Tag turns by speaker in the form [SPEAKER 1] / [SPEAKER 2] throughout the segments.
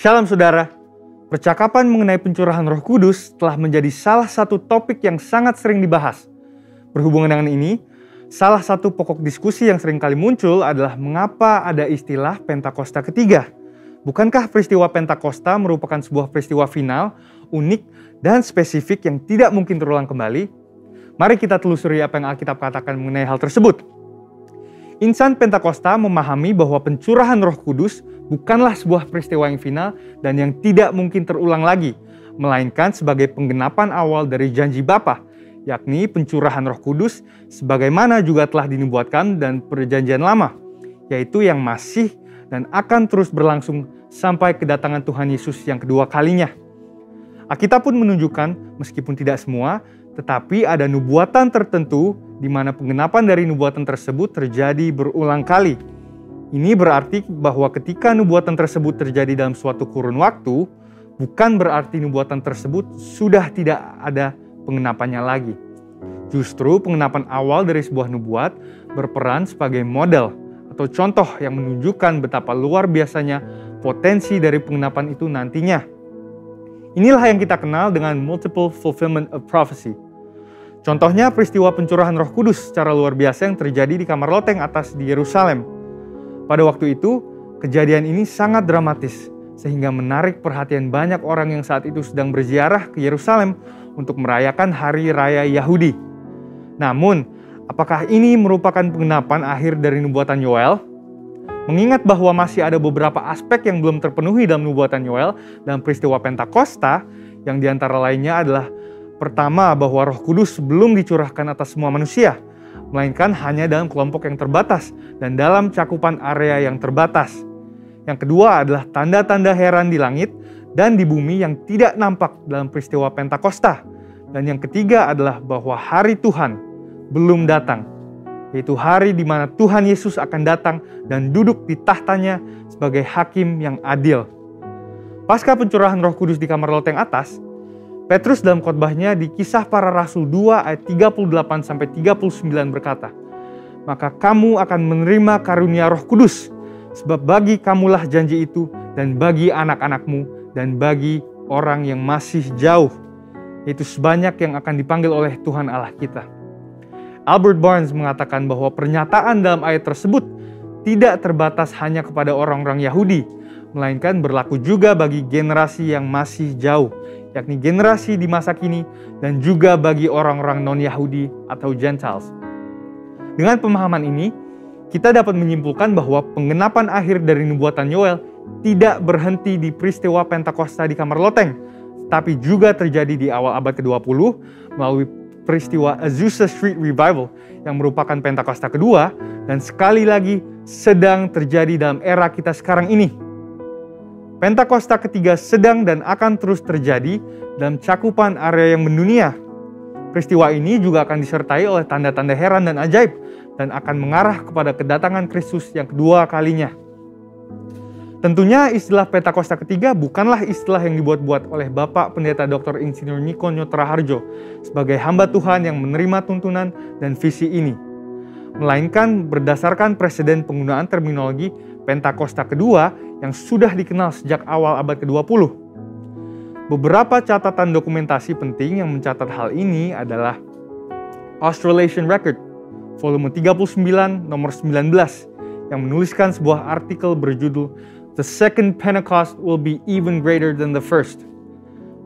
[SPEAKER 1] Shalom saudara, percakapan mengenai pencurahan Roh Kudus telah menjadi salah satu topik yang sangat sering dibahas. Berhubungan dengan ini, salah satu pokok diskusi yang sering kali muncul adalah mengapa ada istilah Pentakosta ketiga. Bukankah peristiwa Pentakosta merupakan sebuah peristiwa final, unik, dan spesifik yang tidak mungkin terulang kembali? Mari kita telusuri apa yang Alkitab katakan mengenai hal tersebut. Insan Pentakosta memahami bahwa pencurahan Roh Kudus bukanlah sebuah peristiwa yang final dan yang tidak mungkin terulang lagi, melainkan sebagai penggenapan awal dari janji Bapa, yakni pencurahan Roh Kudus sebagaimana juga telah dinubuatkan dan perjanjian lama, yaitu yang masih dan akan terus berlangsung sampai kedatangan Tuhan Yesus yang kedua kalinya. Alkitab pun menunjukkan, meskipun tidak semua, tetapi ada nubuatan tertentu di mana penggenapan dari nubuatan tersebut terjadi berulang kali. Ini berarti bahwa ketika nubuatan tersebut terjadi dalam suatu kurun waktu, bukan berarti nubuatan tersebut sudah tidak ada penggenapannya lagi. Justru penggenapan awal dari sebuah nubuat berperan sebagai model atau contoh yang menunjukkan betapa luar biasanya potensi dari penggenapan itu nantinya. Inilah yang kita kenal dengan multiple fulfillment of prophecy. Contohnya peristiwa pencurahan Roh Kudus secara luar biasa yang terjadi di kamar loteng atas di Yerusalem. Pada waktu itu, kejadian ini sangat dramatis sehingga menarik perhatian banyak orang yang saat itu sedang berziarah ke Yerusalem untuk merayakan Hari Raya Yahudi. Namun, apakah ini merupakan penggenapan akhir dari nubuatan Yoel? Mengingat bahwa masih ada beberapa aspek yang belum terpenuhi dalam nubuatan Yoel dalam peristiwa Pentakosta, yang diantara lainnya adalah pertama, bahwa Roh Kudus belum dicurahkan atas semua manusia, melainkan hanya dalam kelompok yang terbatas dan dalam cakupan area yang terbatas. Yang kedua adalah tanda-tanda heran di langit dan di bumi yang tidak nampak dalam peristiwa Pentakosta. Dan yang ketiga adalah bahwa hari Tuhan belum datang, yaitu hari di mana Tuhan Yesus akan datang dan duduk di tahtanya sebagai hakim yang adil. Pasca pencurahan Roh Kudus di kamar loteng atas, Petrus dalam khotbahnya di Kisah Para Rasul 2 ayat 38-39 berkata, "Maka kamu akan menerima karunia Roh Kudus, sebab bagi kamulah janji itu dan bagi anak-anakmu dan bagi orang yang masih jauh, yaitu sebanyak yang akan dipanggil oleh Tuhan Allah kita." Albert Barnes mengatakan bahwa pernyataan dalam ayat tersebut tidak terbatas hanya kepada orang-orang Yahudi, melainkan berlaku juga bagi generasi yang masih jauh, yakni generasi di masa kini dan juga bagi orang-orang non-Yahudi atau Gentiles. Dengan pemahaman ini, kita dapat menyimpulkan bahwa penggenapan akhir dari nubuatan Yoel tidak berhenti di peristiwa Pentakosta di kamar loteng, tapi juga terjadi di awal abad ke-20 melalui peristiwa Azusa Street Revival yang merupakan Pentakosta kedua dan sekali lagi sedang terjadi dalam era kita sekarang ini. Pentakosta ketiga sedang dan akan terus terjadi dalam cakupan area yang mendunia. Peristiwa ini juga akan disertai oleh tanda-tanda heran dan ajaib dan akan mengarah kepada kedatangan Kristus yang kedua kalinya. Tentunya istilah Pentakosta ketiga bukanlah istilah yang dibuat-buat oleh Bapak Pendeta Dr. Insinyur Niko Nyotraharjo sebagai hamba Tuhan yang menerima tuntunan dan visi ini, melainkan berdasarkan presiden penggunaan terminologi Pentakosta kedua yang sudah dikenal sejak awal abad ke-20. Beberapa catatan dokumentasi penting yang mencatat hal ini adalah Australasian Record, volume 39, nomor 19, yang menuliskan sebuah artikel berjudul "The Second Pentecost Will Be Even Greater Than the First".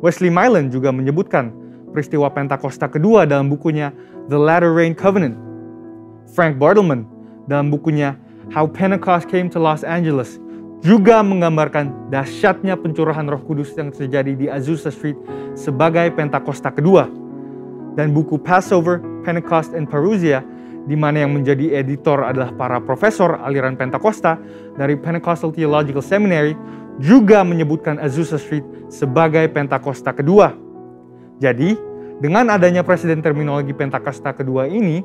[SPEAKER 1] Wesley Mylan juga menyebutkan peristiwa Pentakosta kedua dalam bukunya The Latter Rain Covenant. Frank Bartleman dalam bukunya How Pentecost Came to Los Angeles juga menggambarkan dahsyatnya pencurahan Roh Kudus yang terjadi di Azusa Street sebagai Pentakosta kedua. Dan buku Passover, Pentecost, and Parousia, di mana yang menjadi editor adalah para profesor aliran Pentakosta dari Pentecostal Theological Seminary, juga menyebutkan Azusa Street sebagai Pentakosta kedua. Jadi, dengan adanya presiden terminologi Pentakosta kedua ini,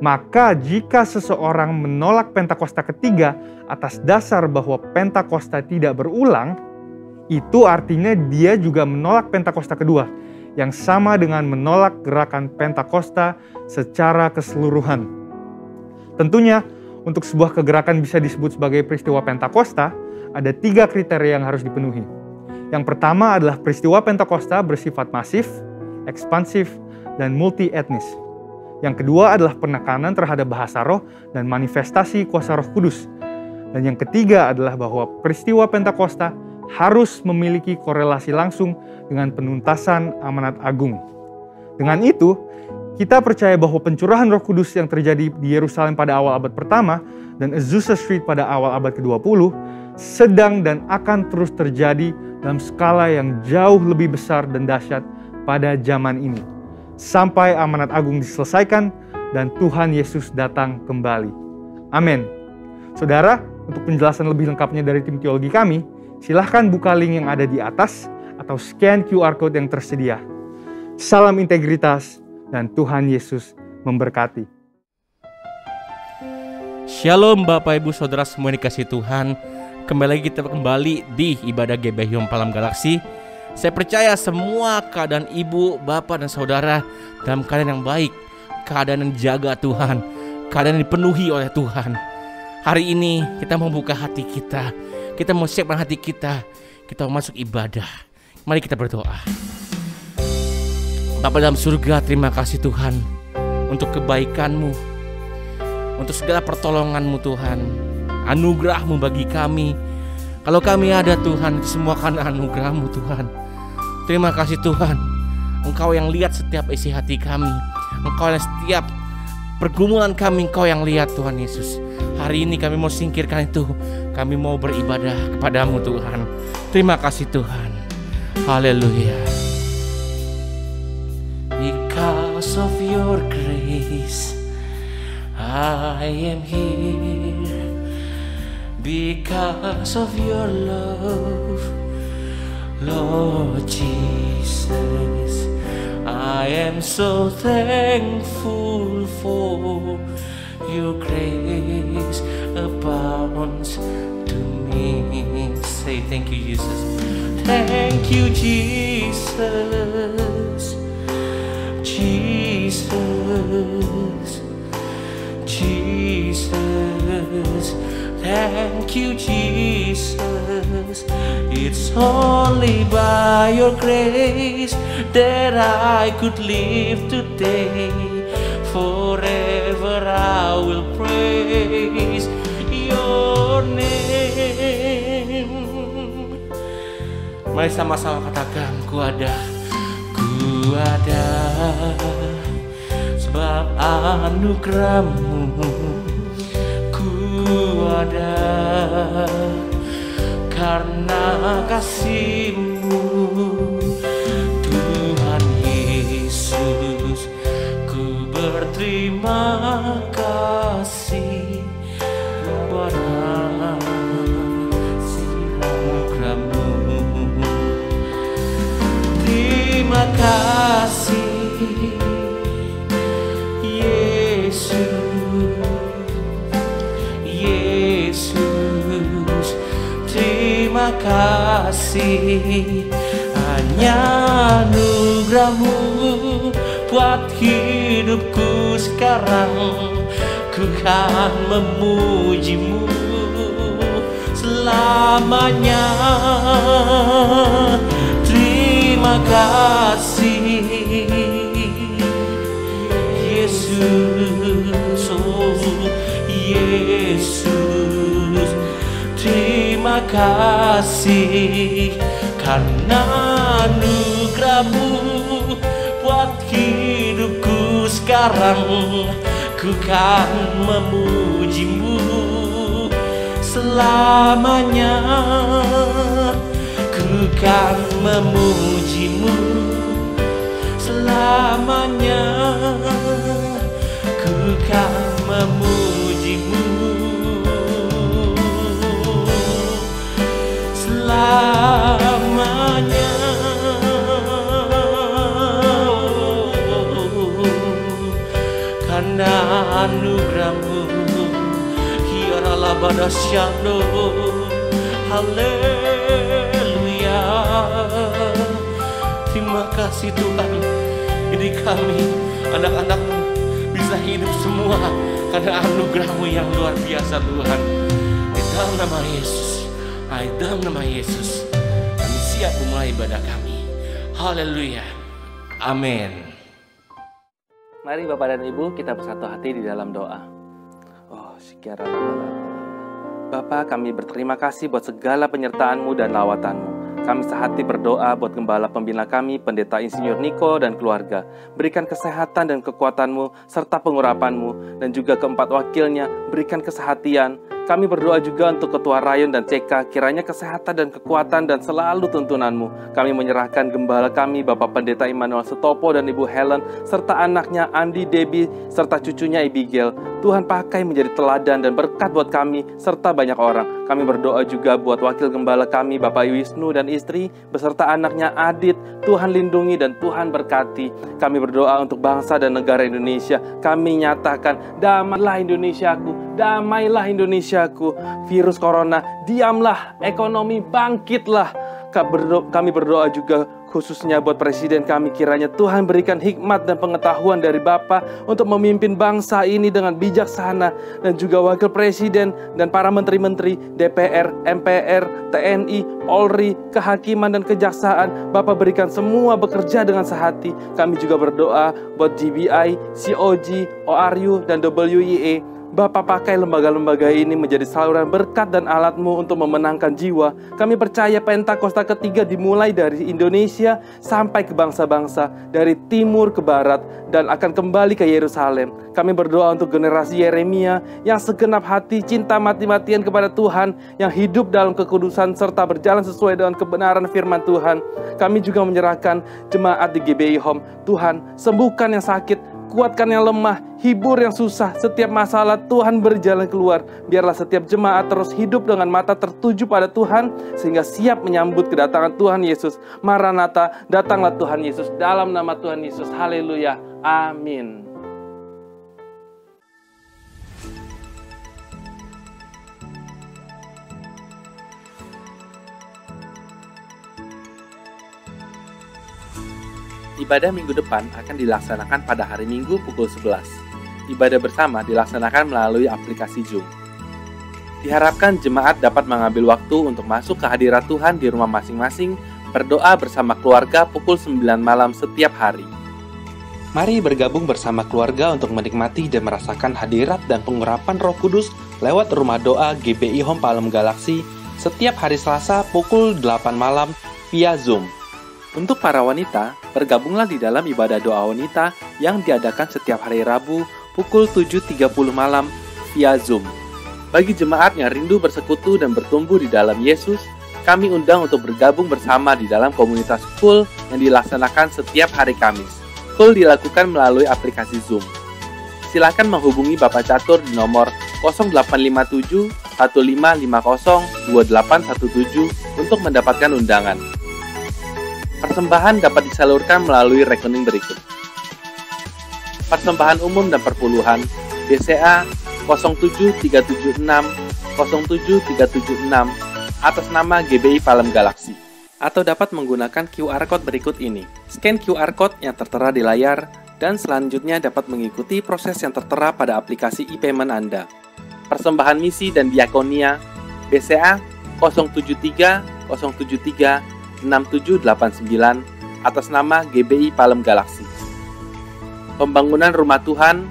[SPEAKER 1] maka jika seseorang menolak Pentakosta ketiga atas dasar bahwa Pentakosta tidak berulang, itu artinya dia juga menolak Pentakosta kedua, yang sama dengan menolak gerakan Pentakosta secara keseluruhan. Tentunya, untuk sebuah kegerakan bisa disebut sebagai peristiwa Pentakosta, ada 3 kriteria yang harus dipenuhi. Yang pertama adalah peristiwa Pentakosta bersifat masif, ekspansif, dan multi-etnis. Yang kedua adalah penekanan terhadap bahasa roh dan manifestasi kuasa Roh Kudus. Dan yang ketiga adalah bahwa peristiwa Pentakosta harus memiliki korelasi langsung dengan penuntasan amanat agung. Dengan itu, kita percaya bahwa pencurahan Roh Kudus yang terjadi di Yerusalem pada awal abad pertama dan Azusa Street pada awal abad ke-20 sedang dan akan terus terjadi dalam skala yang jauh lebih besar dan dahsyat pada zaman ini, sampai amanat agung diselesaikan dan Tuhan Yesus datang kembali. Amin. Saudara, untuk penjelasan lebih lengkapnya dari tim teologi kami, silahkan buka link yang ada di atas atau scan QR Code yang tersedia. Salam integritas dan Tuhan Yesus memberkati.
[SPEAKER 2] Shalom Bapak Ibu Saudara semua yang dikasihi Tuhan. Kembali lagi kita di ibadah GBI Home Palam Galaksi. Saya percaya semua keadaan ibu, bapak, dan saudara dalam keadaan yang baik, keadaan yang dijaga Tuhan, keadaan yang dipenuhi oleh Tuhan. Hari ini kita mau buka hati kita mau siapkan hati kita mau masuk ibadah. Mari kita berdoa. Bapa dalam surga, terima kasih Tuhan untuk kebaikan-Mu, untuk segala pertolongan-Mu Tuhan, anugerah-Mu bagi kami. Kalau kami ada Tuhan, semua karena anugerah-Mu Tuhan. Terima kasih Tuhan, Engkau yang lihat setiap isi hati kami, Engkau yang setiap pergumulan kami, Engkau yang lihat Tuhan Yesus. Hari ini kami mau singkirkan itu, kami mau beribadah kepada-Mu Tuhan. Terima kasih Tuhan. Haleluya. Because of your grace I am here. Because of your love, Lord Jesus, I am so thankful for your grace abounds to me. Say thank you Jesus. Thank you Jesus. Jesus. Jesus. Thank you Jesus. It's only by your grace that I could live today. Forever I will praise your name. Mari sama-sama katakan, ku ada sebab anugerah-Mu. Ada karena kasih-Mu Tuhan Yesus, ku berterima kasih pada anugerah-Mu. Terima kasih Yesus. Terima kasih, hanya anugerah-Mu buat hidupku sekarang. Ku kan memuji-Mu selamanya. Terima kasih Yesus, oh Yesus. Terima kasih karena anugerah-Mu buat hidupku sekarang. Ku kan memuji-Mu selamanya. Ku kan memuji-Mu selamanya. Ku kan memuji-Mu selamanya. Karena anugerah-Mu, hiaralah badasyano. Haleluya. Terima kasih Tuhan, jadi kami anak-anak-Mu bisa hidup semua karena anugerah-Mu yang luar biasa Tuhan. Di dalam nama Yesus, dalam nama Yesus, kami siap memulai ibadah kami. Haleluya. Amin.
[SPEAKER 3] Mari Bapak dan Ibu kita bersatu hati di dalam doa. Oh, syukur Bapak, kami berterima kasih buat segala penyertaan-Mu dan lawatan-Mu. Kami sehati berdoa buat gembala pembina kami, Pendeta Insinyur Niko dan keluarga. Berikan kesehatan dan kekuatan-Mu, serta pengurapan-Mu, dan juga keempat wakilnya, berikan kesehatian. Kami berdoa juga untuk Ketua Rayon dan CK, kiranya kesehatan dan kekuatan dan selalu tuntunan-Mu. Kami menyerahkan gembala kami, Bapak Pendeta Immanuel Setopo dan Ibu Helen, serta anaknya Andi, Debbie, serta cucunya Abigail. Tuhan pakai menjadi teladan dan berkat buat kami, serta banyak orang. Kami berdoa juga buat wakil gembala kami, Bapak Wisnu dan istri, beserta anaknya Adit. Tuhan lindungi dan Tuhan berkati. Kami berdoa untuk bangsa dan negara Indonesia. Kami nyatakan, damailah Indonesiaku, damailah Indonesiaku. Virus corona, diamlah, ekonomi bangkitlah. Kami berdoa juga khususnya buat presiden kami, kiranya Tuhan berikan hikmat dan pengetahuan dari Bapa untuk memimpin bangsa ini dengan bijaksana, dan juga wakil presiden dan para menteri-menteri, DPR, MPR, TNI, Polri, kehakiman dan kejaksaan. Bapa berikan semua bekerja dengan sehati. Kami juga berdoa buat GBI, COG, ORU, dan WIA. Bapa pakai lembaga-lembaga ini menjadi saluran berkat dan alat-Mu untuk memenangkan jiwa. Kami percaya Pentakosta ketiga dimulai dari Indonesia sampai ke bangsa-bangsa, dari timur ke barat, dan akan kembali ke Yerusalem. Kami berdoa untuk generasi Yeremia yang segenap hati cinta mati-matian kepada Tuhan, yang hidup dalam kekudusan serta berjalan sesuai dengan kebenaran firman Tuhan. Kami juga menyerahkan jemaat di GBI Home. Tuhan, sembuhkan yang sakit, kuatkan yang lemah, hibur yang susah. Setiap masalah Tuhan berjalan keluar. Biarlah setiap jemaat terus hidup dengan mata tertuju pada Tuhan, sehingga siap menyambut kedatangan Tuhan Yesus. Maranatha, datanglah Tuhan Yesus. Dalam nama Tuhan Yesus, haleluya, amin. Ibadah minggu depan akan dilaksanakan pada hari Minggu pukul 11. Ibadah bersama dilaksanakan melalui aplikasi Zoom. Diharapkan jemaat dapat mengambil waktu untuk masuk ke hadirat Tuhan di rumah masing-masing, berdoa bersama keluarga pukul 9 malam setiap hari. Mari bergabung bersama keluarga untuk menikmati dan merasakan hadirat dan pengurapan Roh Kudus lewat rumah doa GBI Home Palem Galaksi setiap hari Selasa pukul 8 malam via Zoom. Untuk para wanita, bergabunglah di dalam ibadah doa wanita yang diadakan setiap hari Rabu pukul 7.30 malam via Zoom. Bagi jemaat yang rindu bersekutu dan bertumbuh di dalam Yesus, kami undang untuk bergabung bersama di dalam komunitas Full yang dilaksanakan setiap hari Kamis. Full dilakukan melalui aplikasi Zoom. Silakan menghubungi Bapak Catur di nomor 0857 1550 2817 untuk mendapatkan undangan. Persembahan dapat disalurkan melalui rekening berikut. Persembahan umum dan perpuluhan BCA 07376 07376 atas nama GBI Palem Galaksi. Atau dapat menggunakan QR Code berikut ini. Scan QR Code yang tertera di layar dan selanjutnya dapat mengikuti proses yang tertera pada aplikasi e-payment Anda. Persembahan misi dan diakonia BCA 073 073 6789 atas nama GBI Palem Galaksi. Pembangunan Rumah Tuhan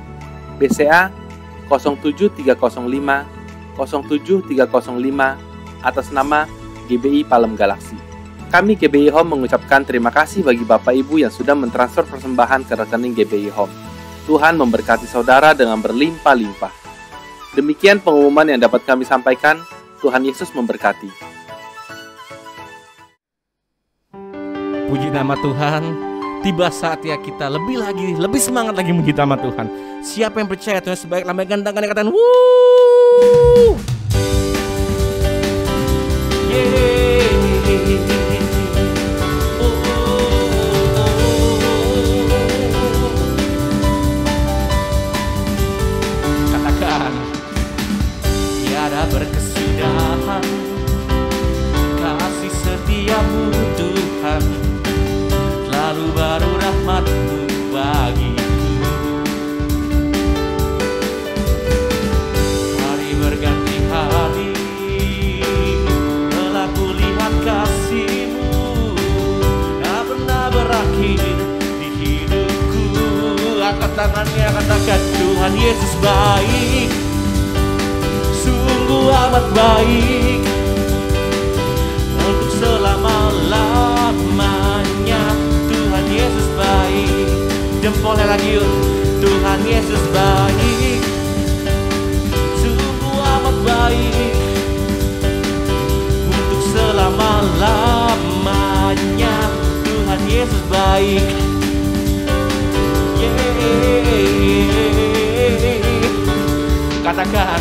[SPEAKER 3] BCA 07305 07305 atas nama GBI Palem Galaksi. Kami GBI Home mengucapkan terima kasih bagi Bapak Ibu yang sudah mentransfer persembahan ke rekening GBI Home. Tuhan memberkati saudara dengan berlimpah-limpah. Demikian pengumuman yang dapat kami sampaikan. Tuhan Yesus memberkati.
[SPEAKER 2] Puji nama Tuhan. Tiba saatnya kita lebih semangat lagi memuji nama Tuhan. Siapa yang percaya Tuhan sebaik lambaikan tangan yang katakan wuuu. Katakan tiada berkesudahan kasih setiamu Tuhan, lalu baru rahmat-Mu bagiku. Hari berganti hari telah kulihat kasih-Mu, Tuhan Yesus baik, sungguh amat baik, untuk selama-lamanya. Tuhan Yesus baik. Jempolnya lagi yuk. Tuhan Yesus baik, sungguh amat baik, untuk selama-lamanya. Tuhan Yesus baik. Katakan,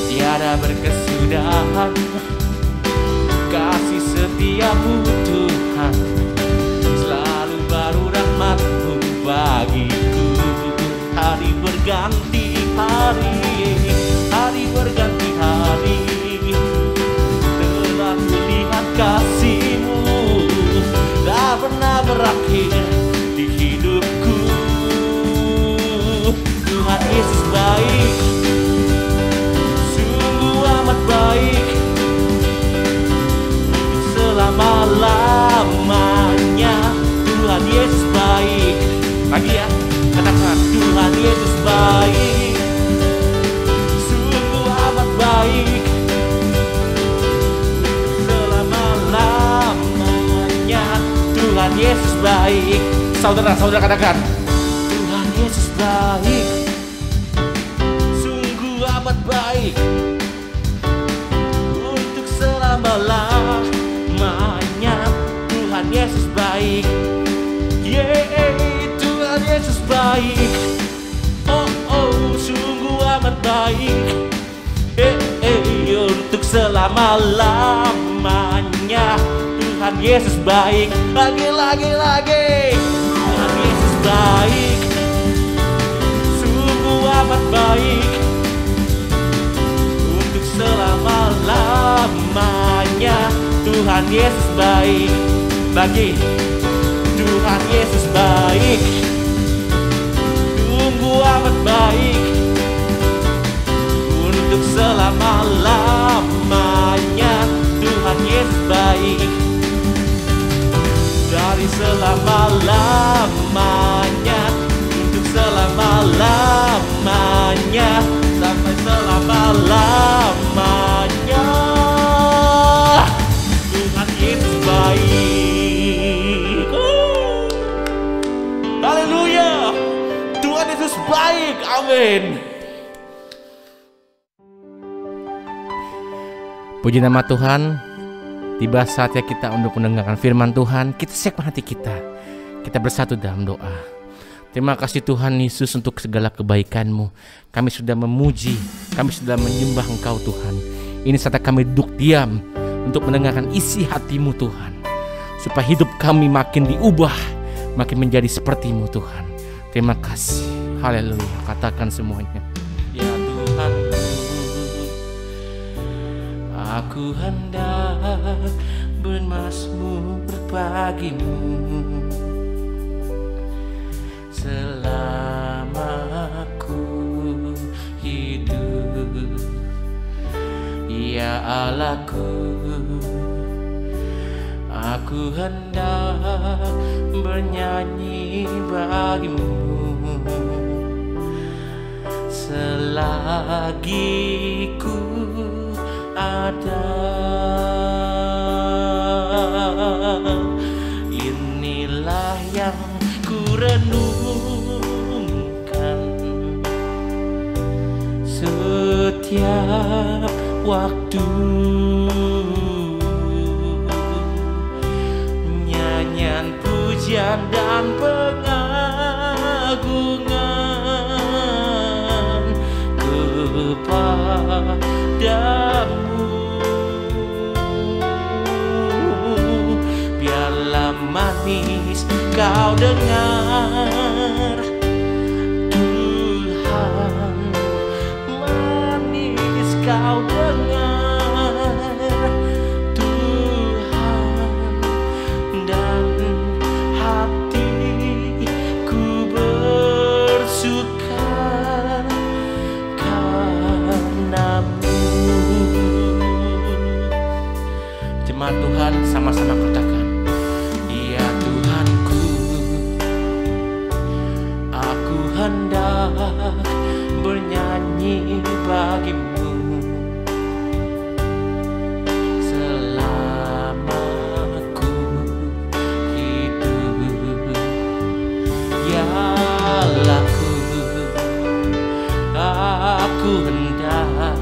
[SPEAKER 2] tiada berkesudahan kasih setiamu Tuhan, selalu baru rahmat-Mu bagiku. Hari berganti hari, hari berganti hari, telah kulihat kasih-Mu tak pernah berakhir di hidupku. Tuhan Yesus baik, sungguh amat baik, untuk selama-lamanya. Tuhan Yesus baik. Lagi ya, katakan, Tuhan Yesus baik, sungguh amat baik, selama-lamanya. Tuhan Yesus baik. Saudara-saudara katakan, Tuhan Yesus baik, sungguh amat baik, untuk selama-lamanya. Tuhan Yesus baik. Tuhan Yesus baik. Oh, sungguh amat baik, untuk selama-lamanya. Tuhan Yesus baik. Lagi. Tuhan Yesus baik, sungguh amat baik, untuk selama-lamanya. Tuhan Yesus baik. Lagi. Tuhan Yesus baik, sungguh amat baik, untuk selama-lamanya. Tuhan Yesus baik, dari selama-lamanya, untuk selama-lamanya, sampai selama-lamanya. Tuhan Yesus baik. Haleluya, Tuhan Yesus baik. Amin. Puji nama Tuhan. Tiba saatnya kita untuk mendengarkan firman Tuhan. Kita siapkan hati kita. Kita bersatu dalam doa. Terima kasih Tuhan Yesus untuk segala kebaikan-Mu. Kami sudah memuji, kami sudah menyembah Engkau Tuhan. Ini saatnya kami duduk diam untuk mendengarkan isi hati-Mu Tuhan, supaya hidup kami makin diubah, makin menjadi seperti-Mu Tuhan. Terima kasih. Haleluya. Katakan semuanya. Ya Tuhan, aku hendak bermazmur bagimu selama aku hidup. Ya Allahku, aku hendak bernyanyi bagimu selagi ku ada. Inilah yang ku renungkan setiap waktu. Nyanyian pujian dan pengagungan kepadamu. Biarlah manis kau dengar Tuhan, manis kau dengar Tuhan, dan hatiku bersuka karenamu. Jemaat Tuhan, sama-sama katakan, ya Tuhanku, bernyanyi bagimu selama ku hidup. Ya laku, aku hendak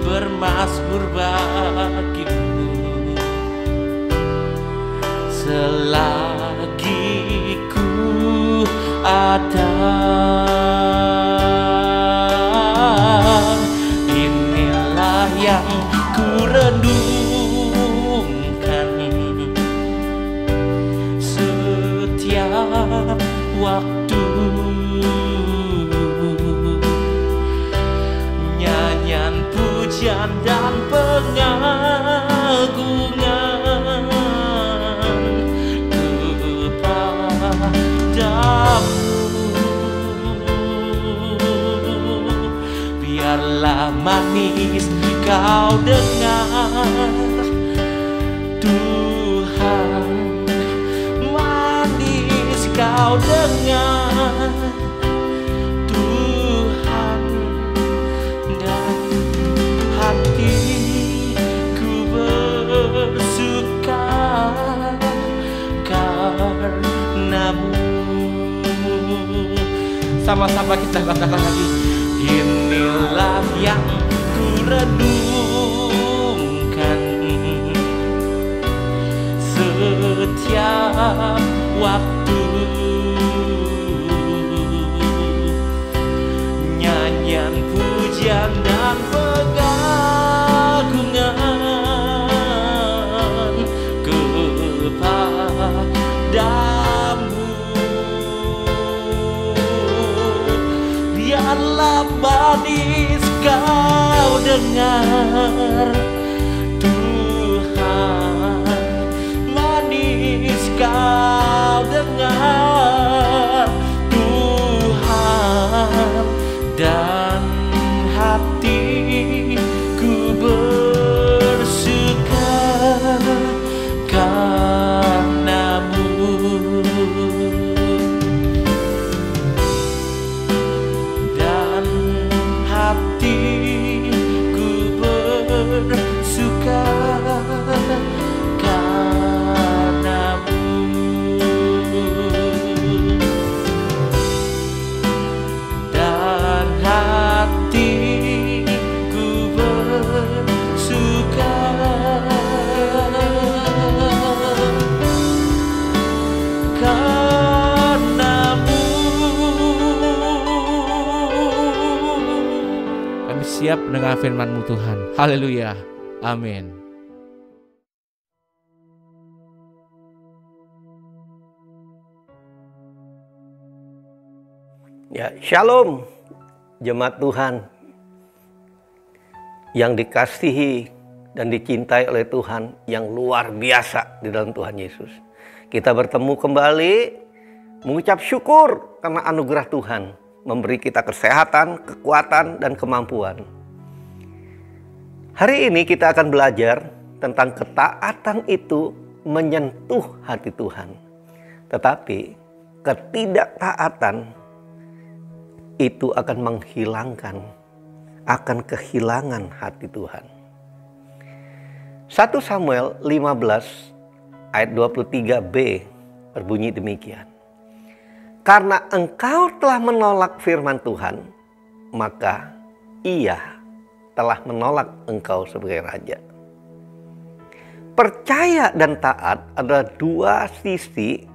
[SPEAKER 2] bermazmur bagimu selagi ku ada. Inilah yang ku renungkan setiap waktu, nyanyian pujian dan pengagungan kepadamu. Biarlah manis kau dengar, Tuhan, manis kau dengar, Tuhan, dan hatiku bersuka karenamu. Sama-sama kita katakan lagi. Inilah yang ku renungkan setiap waktu, nyanyian pujian dan pengagungan kepadamu. Biarlah manis kau dengar, Tuhan, manis kau dengar, Tuhan, dan hatiku bersuka karenamu. Hatiku bersuka karenamu. Dan hatiku bersuka siap mendengar firman-Mu Tuhan. Haleluya. Amin.
[SPEAKER 4] Ya, shalom jemaat Tuhan yang dikasihi dan dicintai oleh Tuhan yang luar biasa di dalam Tuhan Yesus. Kita bertemu kembali mengucap syukur karena anugerah Tuhan memberi kita kesehatan, kekuatan, dan kemampuan. Hari ini kita akan belajar tentang ketaatan itu menyentuh hati Tuhan. Tetapi ketidaktaatan itu akan menghilangkan, akan kehilangan hati Tuhan. 1 Samuel 15 ayat 23b berbunyi demikian. Karena engkau telah menolak firman Tuhan, maka Ia telah menolak engkau sebagai raja. Percaya dan taat adalah dua sisi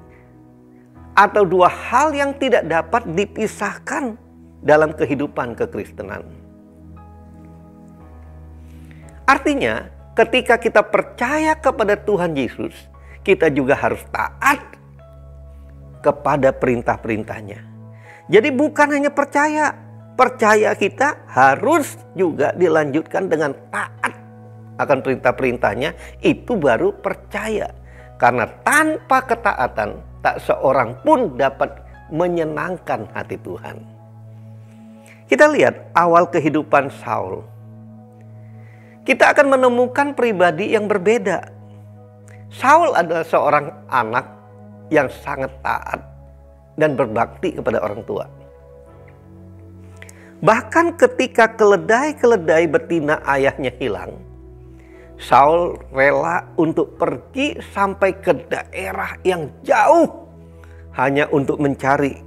[SPEAKER 4] atau dua hal yang tidak dapat dipisahkan dalam kehidupan kekristenan. Artinya, ketika kita percaya kepada Tuhan Yesus, kita juga harus taat kepada perintah-perintahnya. Jadi bukan hanya percaya kita harus juga dilanjutkan dengan taat akan perintah-perintahnya, itu baru percaya. Karena tanpa ketaatan, tak seorang pun dapat menyenangkan hati Tuhan. Kita lihat awal kehidupan Saul. Kita akan menemukan pribadi yang berbeda. Saul adalah seorang anak yang sangat taat dan berbakti kepada orang tua. Bahkan ketika keledai-keledai betina ayahnya hilang, Saul rela untuk pergi sampai ke daerah yang jauh hanya untuk mencari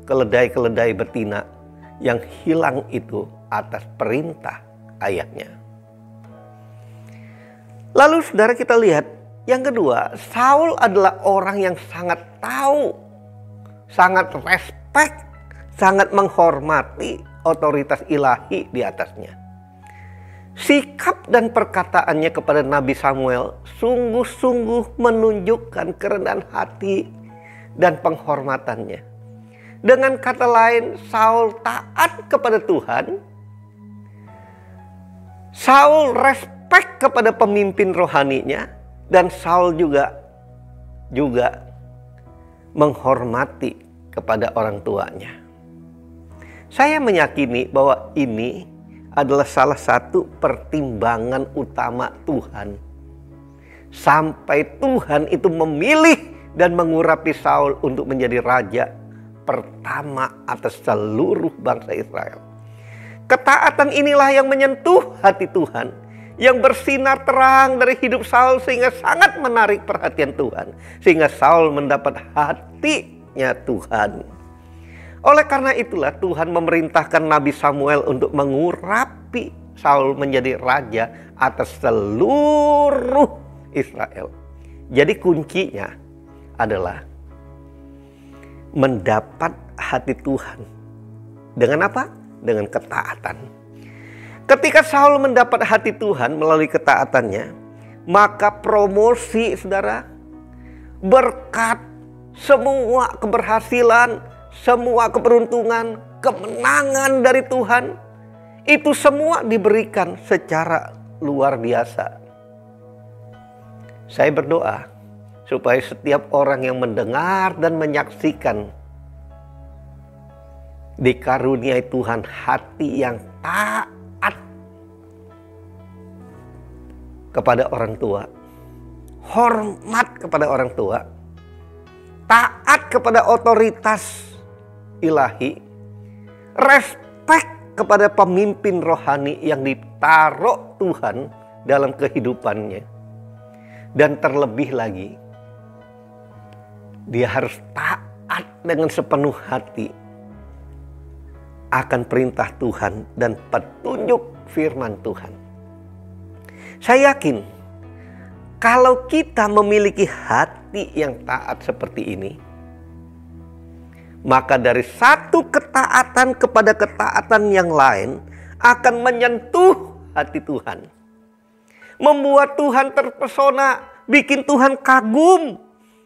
[SPEAKER 4] keledai-keledai betina yang hilang itu atas perintah ayahnya. Lalu saudara, kita lihat yang kedua, Saul adalah orang yang sangat tahu, sangat respect, sangat menghormati otoritas ilahi di atasnya. Sikap dan perkataannya kepada Nabi Samuel sungguh-sungguh menunjukkan kerendahan hati dan penghormatannya. Dengan kata lain, Saul taat kepada Tuhan. Saul respect kepada pemimpin rohaninya, dan Saul juga menghormati kepada orang tuanya. Saya meyakini bahwa ini adalah salah satu pertimbangan utama Tuhan. Sampai Tuhan itu memilih dan mengurapi Saul untuk menjadi raja pertama atas seluruh bangsa Israel. Ketaatan inilah yang menyentuh hati Tuhan, yang bersinar terang dari hidup Saul sehingga sangat menarik perhatian Tuhan. Sehingga Saul mendapat hatinya Tuhan. Oleh karena itulah Tuhan memerintahkan Nabi Samuel untuk mengurapi Saul menjadi raja atas seluruh Israel. Jadi kuncinya adalah mendapat hati Tuhan. Dengan apa? Dengan ketaatan. Ketika Saul mendapat hati Tuhan melalui ketaatannya, maka promosi, saudara, berkat, semua keberhasilan, semua keberuntungan, kemenangan dari Tuhan, itu semua diberikan secara luar biasa. Saya berdoa supaya setiap orang yang mendengar dan menyaksikan dikaruniai Tuhan hati yang taat kepada orang tua, hormat kepada orang tua, taat kepada otoritas ilahi, respek kepada pemimpin rohani yang ditaruh Tuhan dalam kehidupannya. Dan terlebih lagi, dia harus taat dengan sepenuh hati akan perintah Tuhan dan petunjuk firman Tuhan. Saya yakin kalau kita memiliki hati yang taat seperti ini, maka dari satu ketaatan kepada ketaatan yang lain akan menyentuh hati Tuhan. Membuat Tuhan terpesona, bikin Tuhan kagum,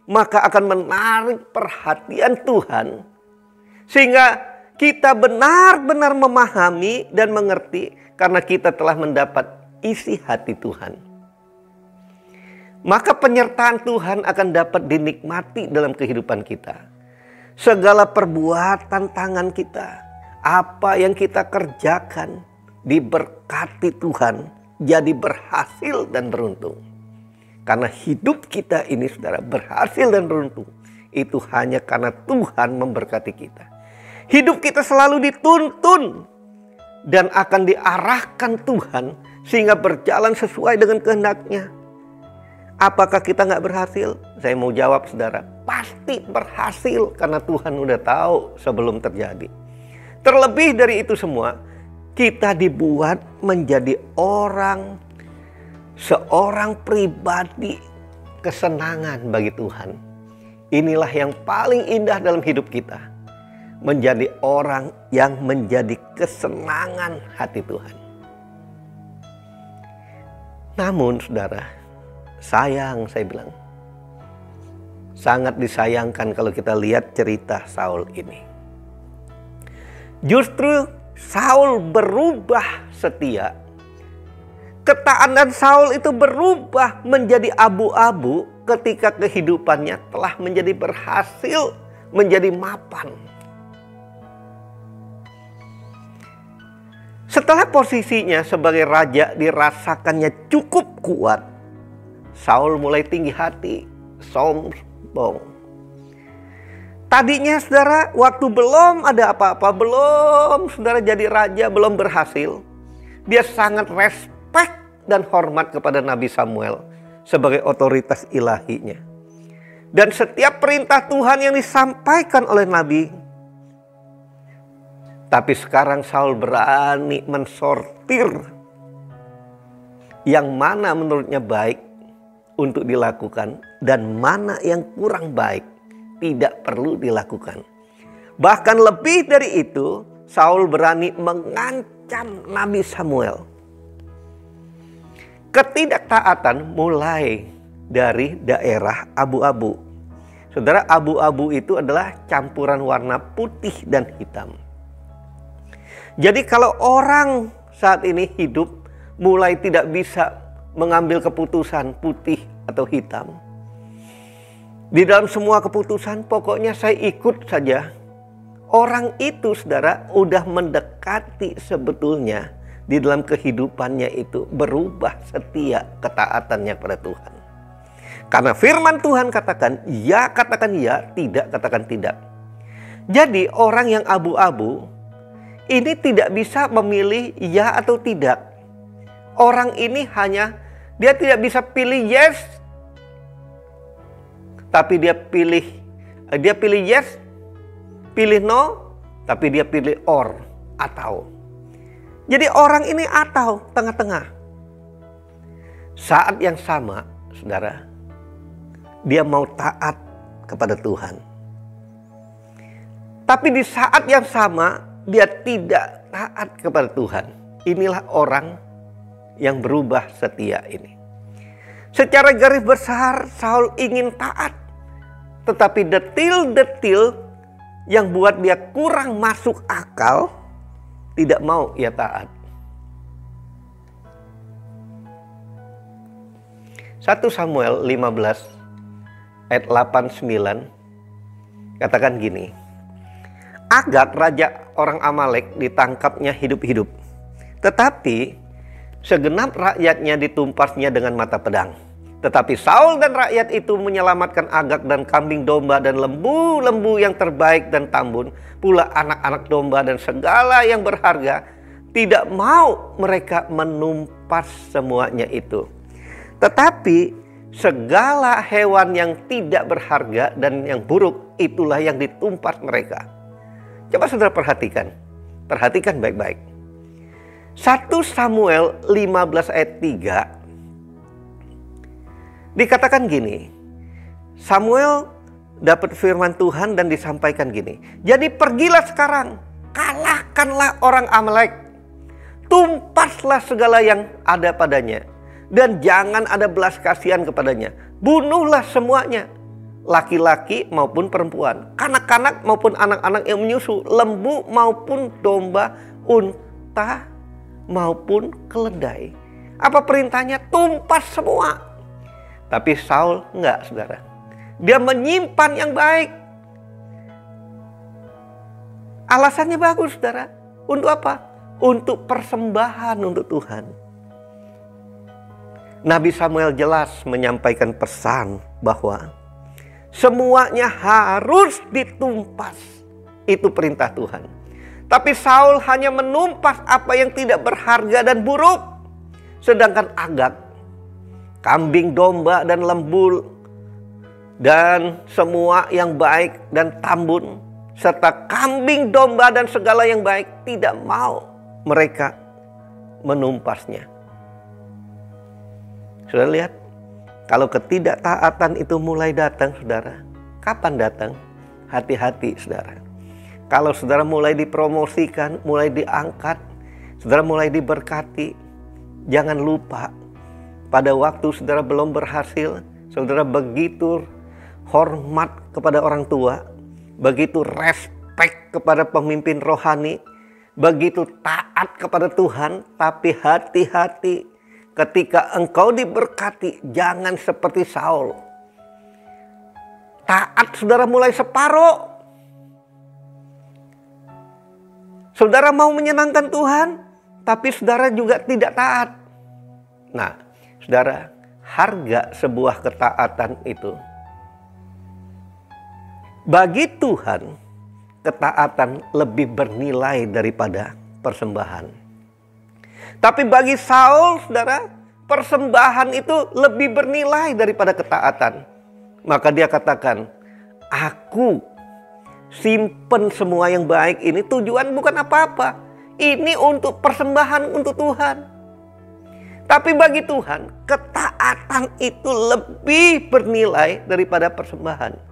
[SPEAKER 4] maka akan menarik perhatian Tuhan. Sehingga kita benar-benar memahami dan mengerti karena kita telah mendapat isi hati Tuhan. Maka penyertaan Tuhan akan dapat dinikmati dalam kehidupan kita. Segala perbuatan tangan kita, apa yang kita kerjakan, diberkati Tuhan, jadi berhasil dan beruntung. Karena hidup kita ini, saudara, berhasil dan beruntung, itu hanya karena Tuhan memberkati kita. Hidup kita selalu dituntun dan akan diarahkan Tuhan sehingga berjalan sesuai dengan kehendak-Nya. Apakah kita nggak berhasil? Saya mau jawab, saudara, pasti berhasil karena Tuhan udah tahu sebelum terjadi. Terlebih dari itu semua, kita dibuat menjadi seorang pribadi kesenangan bagi Tuhan. Inilah yang paling indah dalam hidup kita. Menjadi orang yang menjadi kesenangan hati Tuhan. Namun saudara, saya bilang, sangat disayangkan kalau kita lihat cerita Saul ini. Justru Saul berubah setia. Ketaatan Saul itu berubah menjadi abu-abu ketika kehidupannya telah menjadi berhasil, menjadi mapan. Setelah posisinya sebagai raja dirasakannya cukup kuat, Saul mulai tinggi hati, sombong. Tadinya saudara, waktu belum ada apa-apa, belum saudara jadi raja, belum berhasil, dia sangat respect dan hormat kepada Nabi Samuel sebagai otoritas ilahinya. Dan setiap perintah Tuhan yang disampaikan oleh Nabi. Tapi sekarang Saul berani mensortir yang mana menurutnya baik untuk dilakukan dan mana yang kurang baik tidak perlu dilakukan. Bahkan lebih dari itu, Saul berani mengancam Nabi Samuel. Ketidaktaatan mulai dari daerah abu-abu. Saudara, abu-abu itu adalah campuran warna putih dan hitam. Jadi kalau orang saat ini hidup mulai tidak bisa mengambil keputusan putih atau hitam. Di dalam semua keputusan pokoknya saya ikut saja. Orang itu saudara udah mendekati sebetulnya di dalam kehidupannya itu berubah setia ketaatannya pada Tuhan. Karena firman Tuhan katakan ya, tidak katakan tidak. Jadi orang yang abu-abu ini tidak bisa memilih ya atau tidak. Orang ini dia tidak bisa pilih yes, tapi dia pilih yes, pilih no, tapi dia pilih or, atau. Jadi orang ini atau, tengah-tengah. Saat yang sama, saudara, dia mau taat kepada Tuhan. Tapi di saat yang sama, dia tidak taat kepada Tuhan. Inilah orang yang berubah setia ini. Secara garis besar, Saul ingin taat. Tetapi detil-detil yang buat dia kurang masuk akal, tidak mau ia taat. 1 Samuel 15 ayat 8-9 katakan gini. Agag raja orang Amalek ditangkapnya hidup-hidup. Tetapi segenap rakyatnya ditumpasnya dengan mata pedang. Tetapi Saul dan rakyat itu menyelamatkan Agag dan kambing domba dan lembu-lembu yang terbaik dan tambun, pula anak-anak domba dan segala yang berharga. Tidak mau mereka menumpas semuanya itu. Tetapi segala hewan yang tidak berharga dan yang buruk, itulah yang ditumpas mereka. Coba saudara perhatikan. Perhatikan baik-baik. 1 Samuel 15 ayat 3 dikatakan gini. Samuel dapat firman Tuhan dan disampaikan gini. Jadi pergilah sekarang, kalahkanlah orang Amalek. Tumpaslah segala yang ada padanya. Dan jangan ada belas kasihan kepadanya. Bunuhlah semuanya. Laki-laki maupun perempuan. Kanak-kanak maupun anak-anak yang menyusu. Lembu maupun domba. Unta maupun keledai. Apa perintahnya? Tumpas semua. Tapi Saul enggak, saudara. Dia menyimpan yang baik. Alasannya bagus, saudara. Untuk apa? Untuk persembahan untuk Tuhan. Nabi Samuel jelas menyampaikan pesan bahwa semuanya harus ditumpas. Itu perintah Tuhan. Tapi Saul hanya menumpas apa yang tidak berharga dan buruk. Sedangkan Agag, kambing, domba, dan lembu, dan semua yang baik dan tambun, serta kambing, domba, dan segala yang baik, tidak mau mereka menumpasnya. Sudah lihat? Kalau ketidaktaatan itu mulai datang, saudara. Kapan datang? Hati-hati, saudara. Kalau saudara mulai dipromosikan, mulai diangkat, saudara mulai diberkati, jangan lupa pada waktu saudara belum berhasil, saudara begitu hormat kepada orang tua, begitu respect kepada pemimpin rohani, begitu taat kepada Tuhan, tapi hati-hati. Ketika engkau diberkati, jangan seperti Saul. Taat saudara mulai separuh. Saudara mau menyenangkan Tuhan, tapi saudara juga tidak taat. Nah, saudara, harga sebuah ketaatan itu Bagi Tuhan, ketaatan lebih bernilai daripada persembahan. Tapi bagi Saul, saudara, persembahan itu lebih bernilai daripada ketaatan. Maka dia katakan, aku simpen semua yang baik ini, tujuan bukan apa-apa. Ini untuk persembahan untuk Tuhan. Tapi bagi Tuhan, ketaatan itu lebih bernilai daripada persembahan.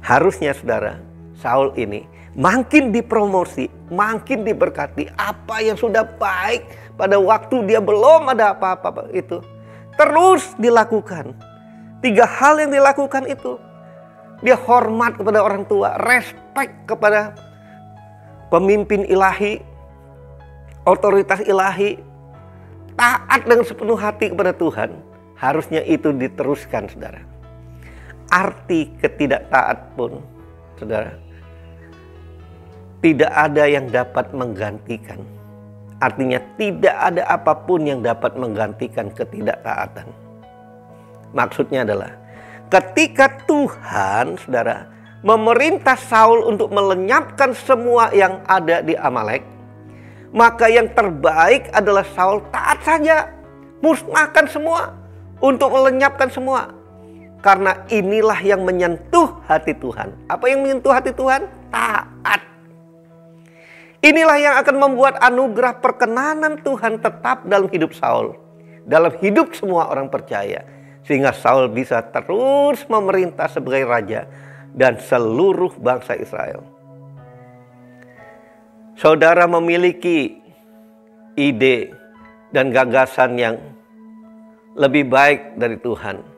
[SPEAKER 4] Harusnya saudara, Saul ini makin dipromosi, makin diberkati. Apa yang sudah baik pada waktu dia belum ada apa-apa itu, terus dilakukan. 3 hal yang dilakukan itu. Dia hormat kepada orang tua, respek kepada pemimpin ilahi, otoritas ilahi, taat dengan sepenuh hati kepada Tuhan. Harusnya itu diteruskan, saudara. Arti ketidaktaat pun, saudara, tidak ada yang dapat menggantikan. Artinya tidak ada apapun yang dapat menggantikan ketidaktaatan. Maksudnya adalah ketika Tuhan, saudara, memerintah Saul untuk melenyapkan semua yang ada di Amalek, maka yang terbaik adalah Saul taat saja, musnahkan semua untuk melenyapkan semua. Karena inilah yang menyentuh hati Tuhan. Apa yang menyentuh hati Tuhan? Taat. Inilah yang akan membuat anugerah perkenanan Tuhan tetap dalam hidup Saul, dalam hidup semua orang percaya, sehingga Saul bisa terus memerintah sebagai raja dan seluruh bangsa Israel. Saudara memiliki ide dan gagasan yang lebih baik dari Tuhan.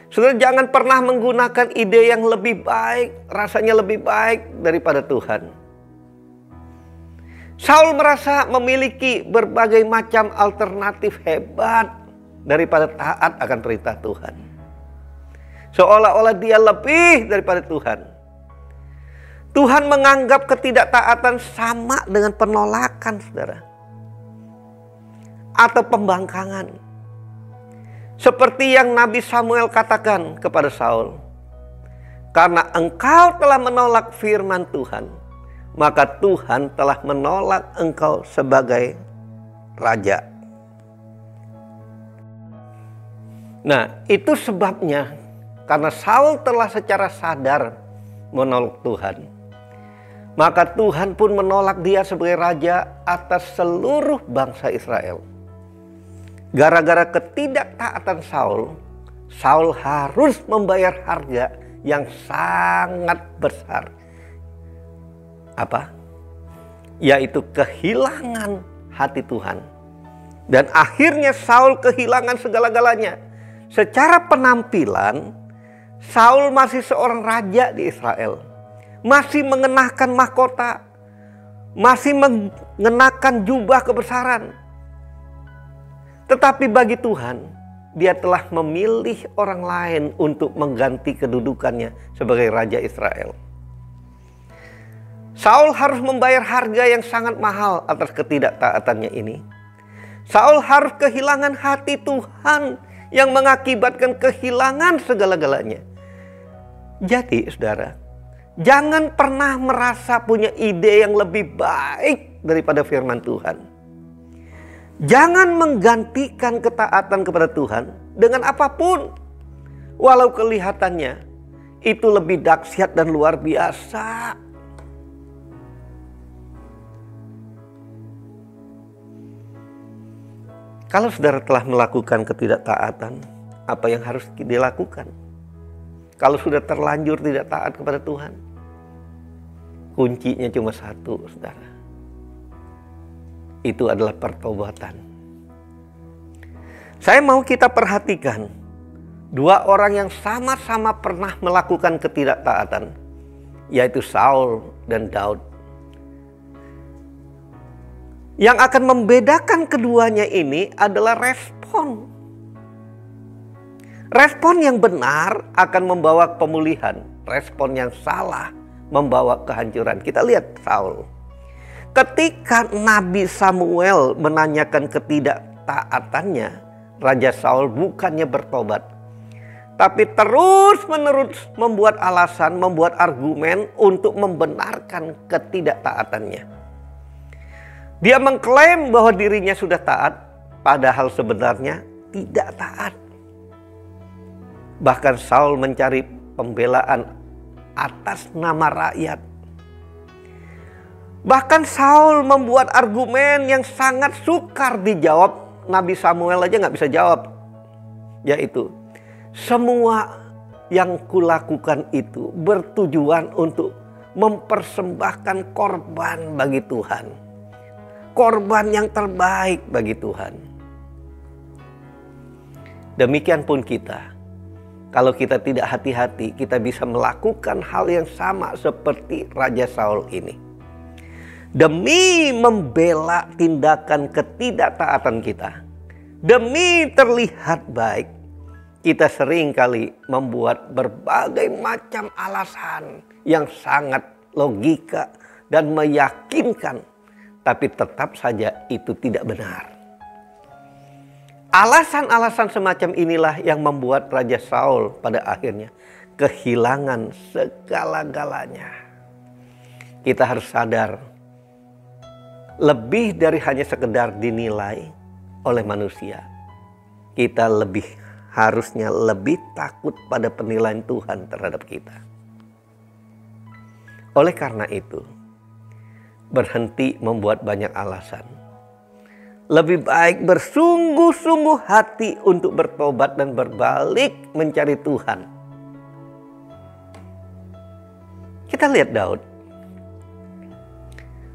[SPEAKER 4] Saudara jangan pernah menggunakan ide yang lebih baik, rasanya lebih baik daripada Tuhan. Saul merasa memiliki berbagai macam alternatif hebat daripada taat akan perintah Tuhan. Seolah-olah dia lebih daripada Tuhan. Tuhan menganggap ketidaktaatan sama dengan penolakan, saudara, atau pembangkangan. Seperti yang Nabi Samuel katakan kepada Saul, karena engkau telah menolak firman Tuhan, maka Tuhan telah menolak engkau sebagai raja. Nah, itu sebabnya karena Saul telah secara sadar menolak Tuhan, maka Tuhan pun menolak dia sebagai raja atas seluruh bangsa Israel. Gara-gara ketidaktaatan Saul, Saul harus membayar harga yang sangat besar. Apa? Yaitu kehilangan hati Tuhan. Dan akhirnya Saul kehilangan segala-galanya. Secara penampilan, Saul masih seorang raja di Israel. Masih mengenakan mahkota. Masih mengenakan jubah kebesaran. Tetapi bagi Tuhan, dia telah memilih orang lain untuk mengganti kedudukannya sebagai raja Israel. Saul harus membayar harga yang sangat mahal atas ketidaktaatannya ini. Saul harus kehilangan hati Tuhan yang mengakibatkan kehilangan segala-galanya. Jadi, saudara, jangan pernah merasa punya ide yang lebih baik daripada firman Tuhan. Jangan menggantikan ketaatan kepada Tuhan dengan apapun, walau kelihatannya itu lebih dahsyat dan luar biasa. Kalau saudara telah melakukan ketidaktaatan, apa yang harus dilakukan? Kalau sudah terlanjur tidak taat kepada Tuhan, kuncinya cuma satu, saudara. Itu adalah pertobatan. Saya mau kita perhatikan 2 orang yang sama-sama pernah melakukan ketidaktaatan, yaitu Saul dan Daud. Yang akan membedakan keduanya ini adalah respon. Respon yang benar akan membawa pemulihan. Respon yang salah membawa kehancuran. Kita lihat Saul. Ketika Nabi Samuel menanyakan ketidaktaatannya, Raja Saul bukannya bertobat, tapi terus-menerus membuat alasan, membuat argumen untuk membenarkan ketidaktaatannya. Dia mengklaim bahwa dirinya sudah taat, padahal sebenarnya tidak taat. Bahkan Saul mencari pembelaan atas nama rakyat. Bahkan Saul membuat argumen yang sangat sukar dijawab. Nabi Samuel aja nggak bisa jawab. Yaitu, semua yang kulakukan itu bertujuan untuk mempersembahkan korban bagi Tuhan. Korban yang terbaik bagi Tuhan. Demikian pun kita. Kalau kita tidak hati-hati, kita bisa melakukan hal yang sama seperti Raja Saul ini. Demi membela tindakan ketidaktaatan kita, demi terlihat baik, kita sering kali membuat berbagai macam alasan yang sangat logika dan meyakinkan, tapi tetap saja itu tidak benar. Alasan-alasan semacam inilah yang membuat Raja Saul pada akhirnya kehilangan segala-galanya. Kita harus sadar, lebih dari hanya sekedar dinilai oleh manusia, kita harusnya lebih takut pada penilaian Tuhan terhadap kita. Oleh karena itu, berhenti membuat banyak alasan. Lebih baik bersungguh-sungguh hati untuk bertobat dan berbalik mencari Tuhan. Kita lihat Daud.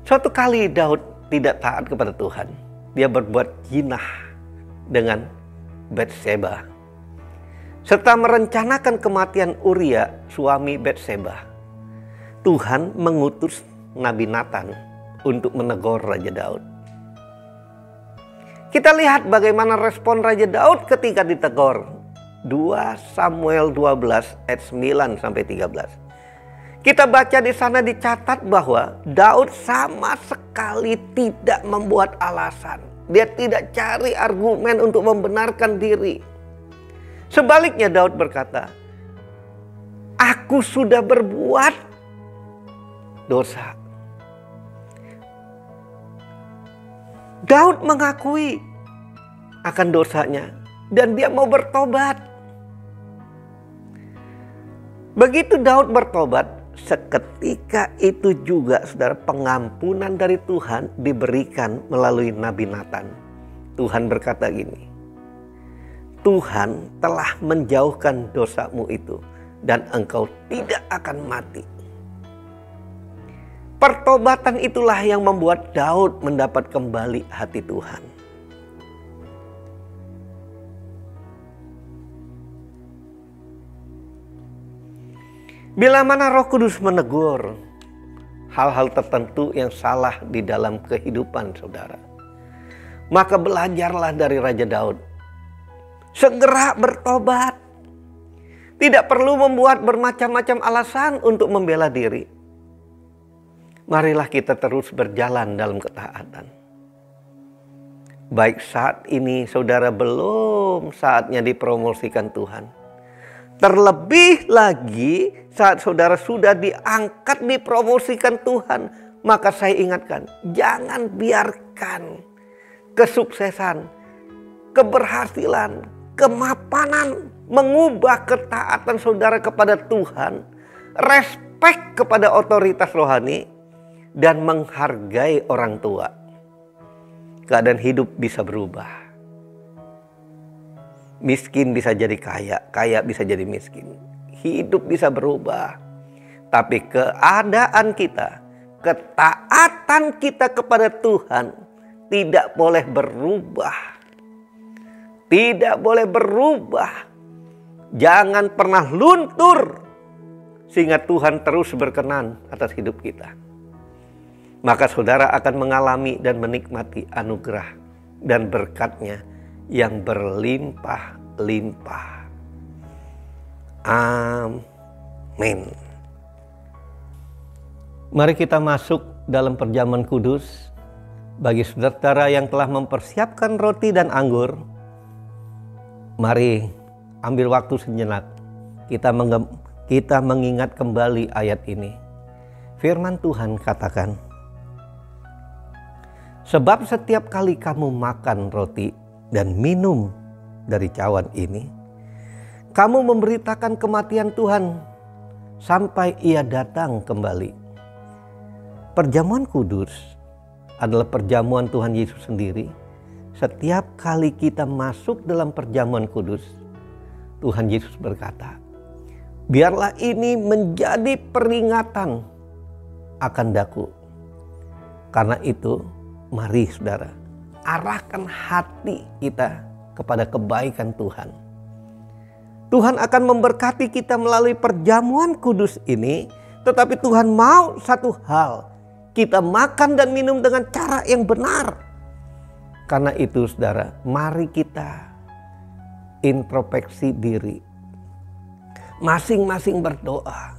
[SPEAKER 4] Suatu kali Daud tidak taat kepada Tuhan. Dia berbuat zina dengan Batseba, serta merencanakan kematian Uria, suami Batseba. Tuhan mengutus Nabi Nathan untuk menegur Raja Daud. Kita lihat bagaimana respon Raja Daud ketika ditegur. 2 Samuel 12 ayat 9 sampai 13. Kita baca di sana dicatat bahwa Daud sama sekali tidak membuat alasan. Dia tidak cari argumen untuk membenarkan diri. Sebaliknya Daud berkata, "Aku sudah berbuat dosa." Daud mengakui akan dosanya dan dia mau bertobat. Begitu Daud bertobat, seketika itu juga saudara, pengampunan dari Tuhan diberikan melalui Nabi Nathan. Tuhan berkata gini, "Tuhan telah menjauhkan dosamu itu dan engkau tidak akan mati." Pertobatan itulah yang membuat Daud mendapat kembali hati Tuhan. Bila mana Roh Kudus menegur hal-hal tertentu yang salah di dalam kehidupan saudara, maka belajarlah dari Raja Daud. Segera bertobat. Tidak perlu membuat bermacam-macam alasan untuk membela diri. Marilah kita terus berjalan dalam ketaatan. Baik saat ini saudara belum saatnya dipromosikan Tuhan. Terlebih lagi saat saudara sudah diangkat, dipromosikan Tuhan. Maka saya ingatkan, jangan biarkan kesuksesan, keberhasilan, kemapanan mengubah ketaatan saudara kepada Tuhan, respek kepada otoritas rohani, dan menghargai orang tua. Keadaan hidup bisa berubah. Miskin bisa jadi kaya, kaya bisa jadi miskin. Hidup bisa berubah. Tapi keadaan kita, ketaatan kita kepada Tuhan tidak boleh berubah. Tidak boleh berubah. Jangan pernah luntur sehingga Tuhan terus berkenan atas hidup kita. Maka saudara akan mengalami dan menikmati anugerah dan berkat-Nya yang berlimpah-limpah. Amin. Mari kita masuk dalam perjamuan kudus. Bagi saudara yang telah mempersiapkan roti dan anggur, mari ambil waktu sejenak kita mengingat kembali ayat ini. Firman Tuhan katakan, sebab setiap kali kamu makan roti dan minum dari cawan ini, kamu memberitakan kematian Tuhan sampai Ia datang kembali. Perjamuan kudus adalah perjamuan Tuhan Yesus sendiri. Setiap kali kita masuk dalam perjamuan kudus, Tuhan Yesus berkata, biarlah ini menjadi peringatan akan daku. Karena itu, mari saudara, arahkan hati kita kepada kebaikan Tuhan. Tuhan akan memberkati kita melalui perjamuan kudus ini, tetapi Tuhan mau satu hal, kita makan dan minum dengan cara yang benar. Karena itu saudara, mari kita introspeksi diri. Masing-masing berdoa,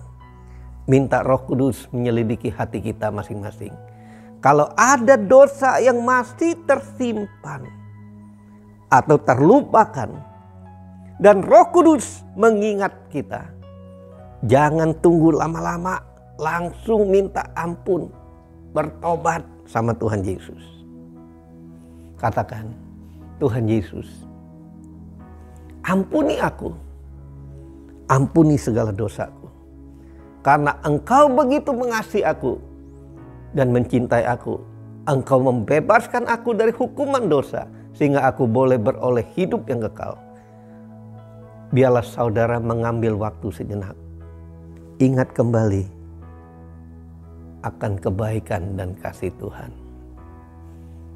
[SPEAKER 4] minta Roh Kudus menyelidiki hati kita masing-masing. Kalau ada dosa yang masih tersimpan atau terlupakan, dan Roh Kudus mengingat kita, jangan tunggu lama-lama, langsung minta ampun, bertobat sama Tuhan Yesus. Katakan, Tuhan Yesus, ampuni aku, ampuni segala dosaku. Karena Engkau begitu mengasihi aku dan mencintai aku, Engkau membebaskan aku dari hukuman dosa, sehingga aku boleh beroleh hidup yang kekal. Biarlah saudara mengambil waktu sejenak, ingat kembali akan kebaikan dan kasih Tuhan.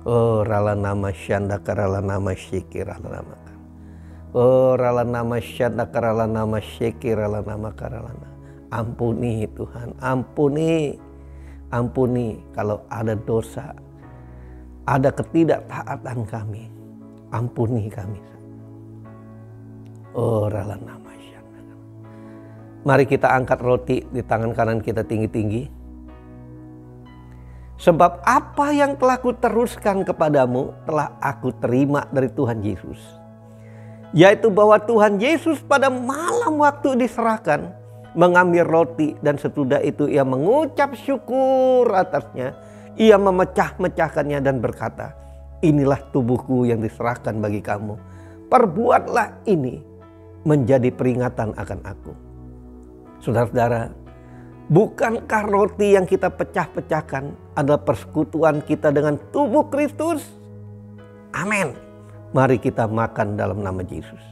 [SPEAKER 4] Oh rala nama syanda karala nama syiki rala nama. Oh rala nama syanda karala nama syiki rala nama karalana. Ampuni Tuhan, ampuni, ampuni kalau ada dosa, ada ketidaktaatan kami, ampuni kami. Oh rala nama syanda. Mari kita angkat roti di tangan kanan kita tinggi-tinggi. Sebab apa yang telah kuteruskan kepadamu telah aku terima dari Tuhan Yesus. Yaitu bahwa Tuhan Yesus pada malam waktu diserahkan mengambil roti dan sesudah itu ia mengucap syukur atasnya. Ia memecah-mecahkannya dan berkata, inilah tubuhku yang diserahkan bagi kamu. Perbuatlah ini menjadi peringatan akan aku. Saudara-saudara, bukankah roti yang kita pecah-pecahkan adalah persekutuan kita dengan tubuh Kristus? Amin. Mari kita makan dalam nama Yesus.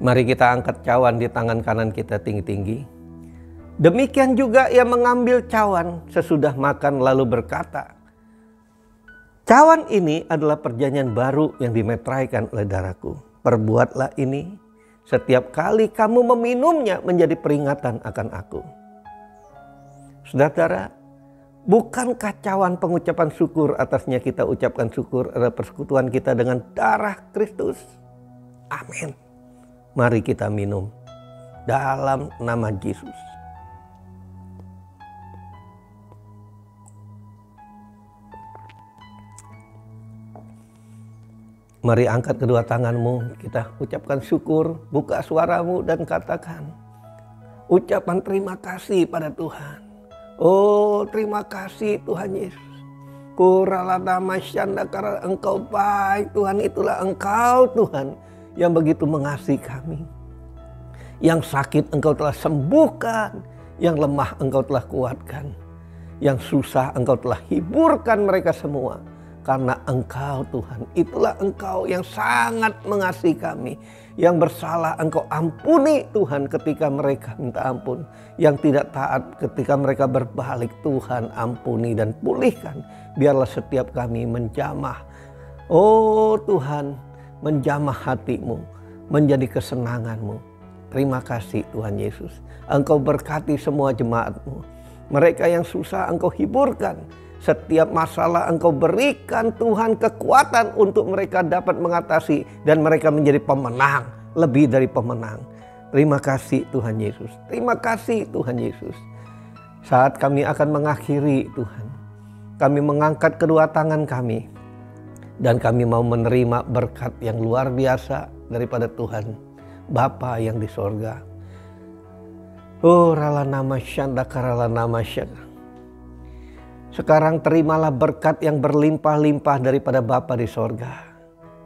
[SPEAKER 4] Mari kita angkat cawan di tangan kanan kita tinggi-tinggi. Demikian juga ia mengambil cawan sesudah makan lalu berkata, cawan ini adalah perjanjian baru yang dimeteraikan oleh darahku. Perbuatlah ini setiap kali kamu meminumnya menjadi peringatan akan aku. Saudara-saudara, bukankah cawan pengucapan syukur atasnya kita ucapkan syukur adalah persekutuan kita dengan darah Kristus? Amin. Mari kita minum dalam nama Yesus. Mari angkat kedua tanganmu, kita ucapkan syukur, buka suaramu dan katakan ucapan terima kasih pada Tuhan. Oh terima kasih Tuhan Yesus. Kurala nama syanda karena Engkau baik Tuhan, itulah Engkau Tuhan yang begitu mengasihi kami. Yang sakit Engkau telah sembuhkan, yang lemah Engkau telah kuatkan, yang susah Engkau telah hiburkan mereka semua. Karena Engkau Tuhan, itulah Engkau yang sangat mengasihi kami. Yang bersalah Engkau ampuni Tuhan ketika mereka minta ampun. Yang tidak taat ketika mereka berbalik, Tuhan ampuni dan pulihkan. Biarlah setiap kami menjamah, oh Tuhan, menjamah hatimu menjadi kesenanganmu. Terima kasih Tuhan Yesus. Engkau berkati semua jemaatmu. Mereka yang susah Engkau hiburkan. Setiap masalah Engkau berikan Tuhan kekuatan untuk mereka dapat mengatasi. Dan mereka menjadi pemenang, lebih dari pemenang. Terima kasih Tuhan Yesus. Terima kasih Tuhan Yesus. Saat kami akan mengakhiri Tuhan, kami mengangkat kedua tangan kami. Dan kami mau menerima berkat yang luar biasa daripada Tuhan Bapa yang di sorga. Oh rala nama syanda karala nama syanda. Sekarang terimalah berkat yang berlimpah-limpah daripada Bapa di sorga.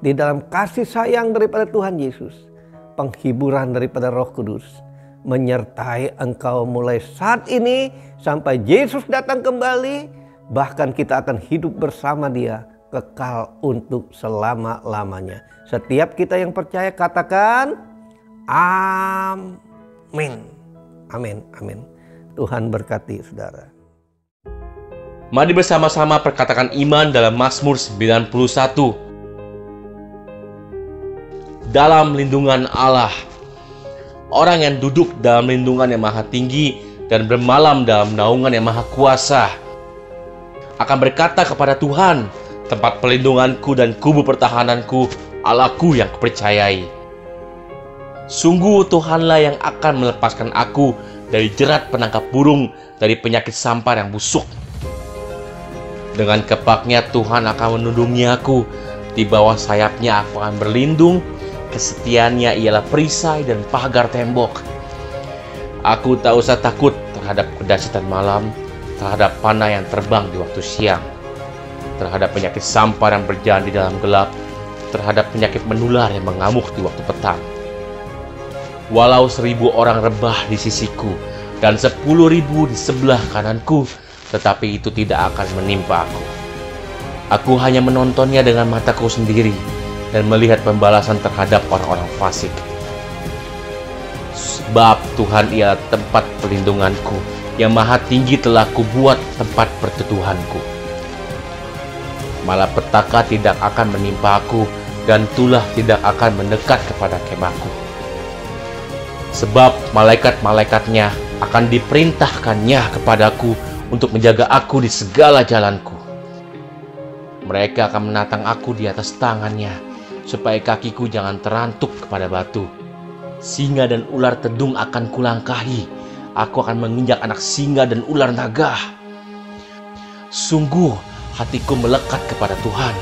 [SPEAKER 4] Di dalam kasih sayang daripada Tuhan Yesus. Penghiburan daripada Roh Kudus. Menyertai engkau mulai saat ini sampai Yesus datang kembali. Bahkan kita akan hidup bersama Dia. Kekal untuk selama-lamanya. Setiap kita yang percaya katakan amin. Amin, amin. Tuhan berkati saudara.
[SPEAKER 2] Mari bersama-sama perkatakan iman dalam Mazmur 91. Dalam lindungan Allah. Orang yang duduk dalam lindungan yang maha tinggi dan bermalam dalam naungan yang maha kuasa akan berkata kepada Tuhan, tempat pelindunganku dan kubu pertahananku, Allahku yang kupercayai. Sungguh Tuhanlah yang akan melepaskan aku dari jerat penangkap burung, dari penyakit sampar yang busuk. Dengan kepaknya Tuhan akan melindungi aku, di bawah sayapnya aku akan berlindung, kesetiaannya ialah perisai dan pagar tembok. Aku tak usah takut terhadap kedahsyatan malam, terhadap panah yang terbang di waktu siang, terhadap penyakit sampar yang berjalan di dalam gelap, terhadap penyakit menular yang mengamuk di waktu petang. Walau 1000 orang rebah di sisiku dan 10.000 di sebelah kananku, tetapi itu tidak akan menimpa aku. Aku hanya menontonnya dengan mataku sendiri dan melihat pembalasan terhadap orang-orang fasik. Sebab Tuhan ialah tempat pelindunganku, yang maha tinggi telah kubuat tempat perteduhanku. Malapetaka tidak akan menimpa aku, dan tulah tidak akan mendekat kepada kemahku. Sebab malaikat-malaikatnya akan diperintahkannya kepadaku untuk menjaga aku di segala jalanku. Mereka akan menatang aku di atas tangannya, supaya kakiku jangan terantuk kepada batu. Singa dan ular tedung akan kulangkahi. Aku akan menginjak anak singa dan ular naga. Sungguh hatiku melekat kepada Tuhan,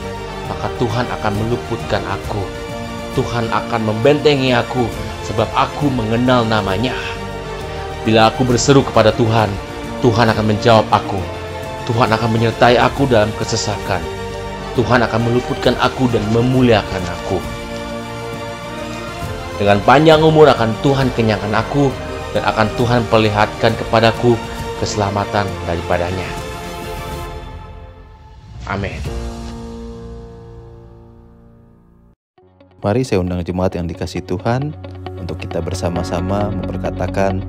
[SPEAKER 2] maka Tuhan akan meluputkan aku. Tuhan akan membentengi aku, sebab aku mengenal namanya. Bila aku berseru kepada Tuhan, Tuhan akan menjawab aku. Tuhan akan menyertai aku dalam kesesakan. Tuhan akan meluputkan aku dan memuliakan aku. Dengan panjang umur akan Tuhan kenyangkan aku, dan akan Tuhan perlihatkan kepadaku keselamatan daripadanya. Amin.
[SPEAKER 5] Mari saya undang jemaat yang dikasihi Tuhan untuk kita bersama-sama memperkatakan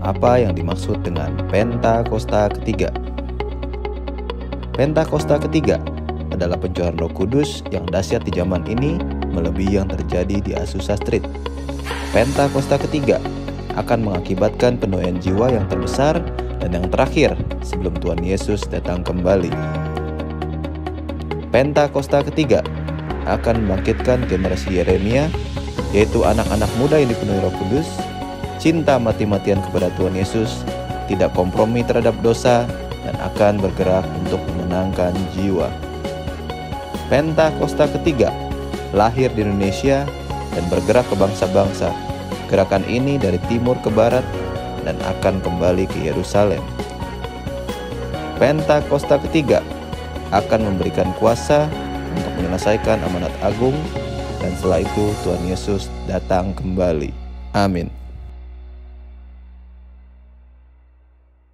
[SPEAKER 5] apa yang dimaksud dengan Pentakosta ketiga. Pentakosta ketiga adalah pencurahan Roh Kudus yang dahsyat di zaman ini melebihi yang terjadi di Azusa Street. Pentakosta ketiga akan mengakibatkan penuaian jiwa yang terbesar dan yang terakhir sebelum Tuhan Yesus datang kembali. Pentakosta ketiga akan membangkitkan generasi Yeremia, yaitu anak-anak muda yang dipenuhi Roh Kudus, cinta mati-matian kepada Tuhan Yesus, tidak kompromi terhadap dosa, dan akan bergerak untuk memenangkan jiwa. Pentakosta ketiga lahir di Indonesia dan bergerak ke bangsa-bangsa. Gerakan ini dari timur ke barat dan akan kembali ke Yerusalem. Pentakosta ketiga akan memberikan kuasa untuk menyelesaikan amanat agung, dan setelah itu Tuhan Yesus datang kembali. Amin.